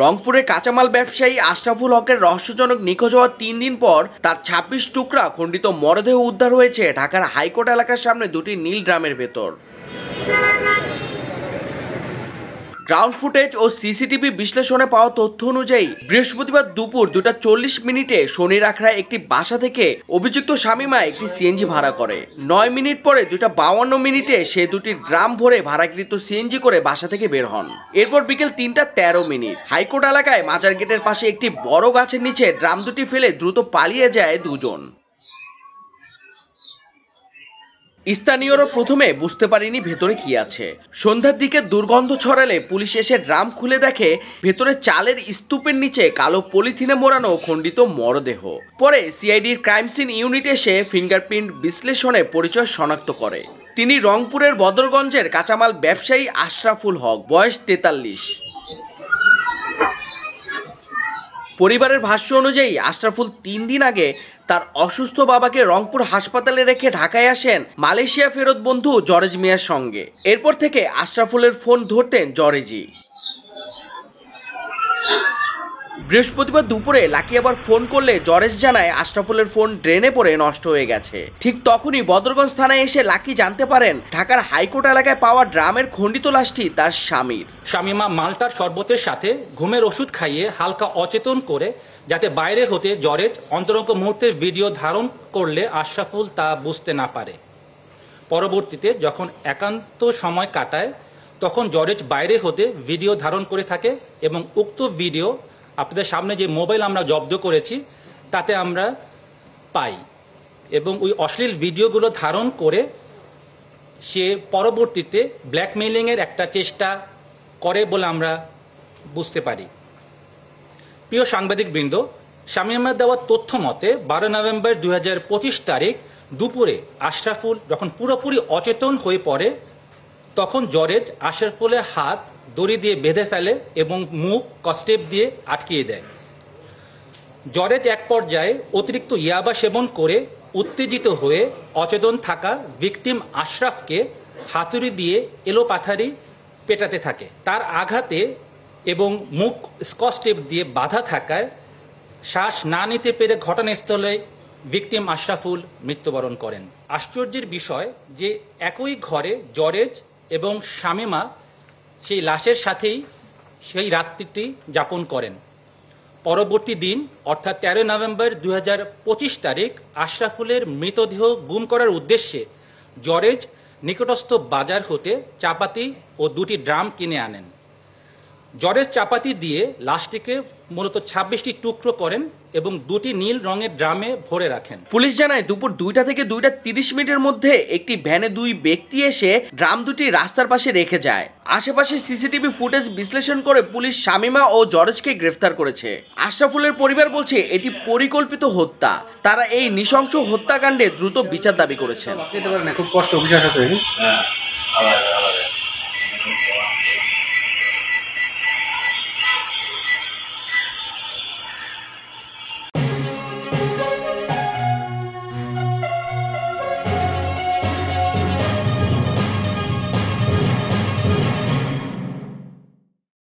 রংপুরে কাঁচামাল ব্যবসায়ী আশরাফুল হকের রহস্যজনক নিখোঁজ হওয়ার 3 দিন পর তার 26 টুকরা খণ্ডিত মরদেহ উদ্ধার হয়েছে ঢাকার হাইকোর্ট এলাকার সামনে দুটি নীল ড্রামের ভেতর। গ্রাউন্ড ফুটেজ ও সিসিটিভি বিশ্লেষণে পাওয়া তথ্য অনুযায়ী বৃহস্পতিবার দুপুর 2:40 শনির আখড়ায় একটি বাসা থেকে অভিযুক্ত শামীমা একটি সিএনজি ভাড়া করে। 9 মিনিট পরে 2:52 সে দুটি ড্রাম ভরে ভাড়াকৃত সিএনজি করে বাসা থেকে বের হন। এরপর বিকেল 3:13 হাইকোর্ট এলাকায় মাজার গেটের পাশে একটি বড় গাছের নিচে ড্রাম দুটি ফেলে দ্রুত পালিয়ে যায় দুজন। স্থানীয়রা প্রথমে বুঝতে পারেনি ভেতরে কি আছে। সন্ধ্যার দিকে দুর্গন্ধ ছড়ালে পুলিশ এসে ড্রাম খুলে দেখে ভেতরে চালের স্তূপের নিচে কালো পলিথিনে মোড়ানো খণ্ডিত মরদেহ। পরে সিআইডির ক্রাইম সিন ইউনিট এসে ফিঙ্গারপ্রিন্ট বিশ্লেষণে পরিচয় শনাক্ত করে। তিনি রংপুরের বদরগঞ্জের কাঁচামাল ব্যবসায়ী আশরাফুল হক, বয়স 43। পরিবারের ভাষ্য অনুযায়ী আশরাফুল 3 দিন আগে তার অসুস্থ বাবাকে রংপুর হাসপাতালে রেখে ঢাকায় আসেন মালয়েশিয়া ফেরত বন্ধু জরেজ মিয়ার সঙ্গে। এরপর থেকে আশরাফুলের ফোন ধরতেন জরেজি। বৃহস্পতিবার দুপুরে লাকি আবার ফোন করলে জরেজ জানায় আশরাফুলের ফোন ড্রেনে পড়ে নষ্ট হয়ে গেছে। ঠিক তখনই বদরগঞ্জ থানায় এসে লাকি জানতে পারেন ঢাকার হাইকোর্ট এলাকায় পাওয়া ড্রামের খণ্ডিত লাশটি তার স্বামীর। শামীমা মালটার শরবতের সাথে ঘুমের ওষুধ খাইয়ে হালকা অচেতন করে যাতে বাইরে হতে জরেজ অন্তরঙ্গ মুহূর্তের ভিডিও ধারণ করলে আশরাফুল তা বুঝতে না পারে। পরবর্তীতে যখন একান্ত সময় কাটায় তখন জরেজ বাইরে হতে ভিডিও ধারণ করে থাকে এবং উক্ত ভিডিও আপনাদের সামনে যে মোবাইল আমরা জব্দ করেছি তাতে আমরা পাই এবং ওই অশ্লীল ভিডিওগুলো ধারণ করে সে পরবর্তীতে ব্ল্যাকমেইলিংয়ের একটা চেষ্টা করে বলে আমরা বুঝতে পারি। প্রিয় সাংবাদিকবৃন্দ, শামীমা দেওয়া তথ্য মতে 12 নভেম্বর 2025 তারিখ দুপুরে আশরাফুল যখন পুরোপুরি অচেতন হয়ে পড়ে তখন জরেজ আশরাফুলের হাত দড়ি দিয়ে বেঁধে ফেলে এবং মুখ কস্টেপ দিয়ে আটকিয়ে দেয়। জরেজ এক পর্যায়ে অতিরিক্ত ইয়াবা সেবন করে উত্তেজিত হয়ে অচেতন থাকা ভিকটিম আশরাফকে হাতুড়ি দিয়ে এলোপাথারি পেটাতে থাকে। তার আঘাতে এবং মুখ স্কচটেপ দিয়ে বাধা থাকায় শ্বাস না নিতে পেরে ঘটনাস্থলে ভিকটিম আশরাফুল মৃত্যুবরণ করেন। আশ্চর্যের বিষয় যে একই ঘরে জরেজ এবং শামীমা সেই লাশের সাথেই সেই রাত্রিটি যাপন করেন। পরবর্তী দিন অর্থাৎ 13 নভেম্বর 2025 তারিখ আশরাফুলের মৃতদেহ গুম করার উদ্দেশ্যে জরেজ নিকটস্থ বাজার হতে চাপাতি ও দুটি ড্রাম কিনে আনেন। জরেজ চাপাতি দিয়ে লাশটিকে মূলত 26টি টুকরো করেন এবং দুটি নীল রঙের ড্রামে ভরে রাখেন। পুলিশ জানায় দুপুর 2টা থেকে 2:30 মধ্যে একটি ভ্যানে 2 ব্যক্তি এসে ড্রাম দুটি রাস্তার পাশে রেখে যায়। আশেপাশে সিসিটিভি ফুটেজ বিশ্লেষণ করে পুলিশ শামীমা ও জরেজকে গ্রেফতার করেছে। আশরাফুলের পরিবার বলছে এটি পরিকল্পিত হত্যা। তারা এই নৃশংস হত্যাকাণ্ডে দ্রুত বিচার দাবি করেছেন। খুব কষ্ট